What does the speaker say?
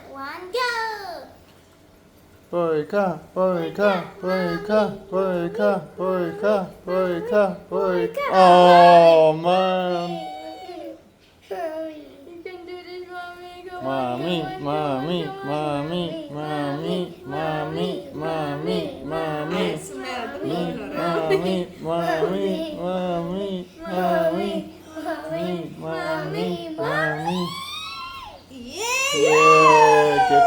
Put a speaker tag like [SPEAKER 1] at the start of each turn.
[SPEAKER 1] one, go.
[SPEAKER 2] Boyka, boyka, boyka, boyka, boyka, boyka, boyka. Oh man.
[SPEAKER 1] You can do this, mommy. Come on,
[SPEAKER 2] Mommy,
[SPEAKER 1] come on,
[SPEAKER 2] mommy,
[SPEAKER 1] come on,
[SPEAKER 2] mommy, mommy, mommy, mommy, mommy,
[SPEAKER 3] Smell the
[SPEAKER 2] mommy,
[SPEAKER 3] food.
[SPEAKER 2] mommy, mommy, mommy, mommy, mommy, mommy.
[SPEAKER 1] mommy.
[SPEAKER 3] Yeah.
[SPEAKER 2] Yeah.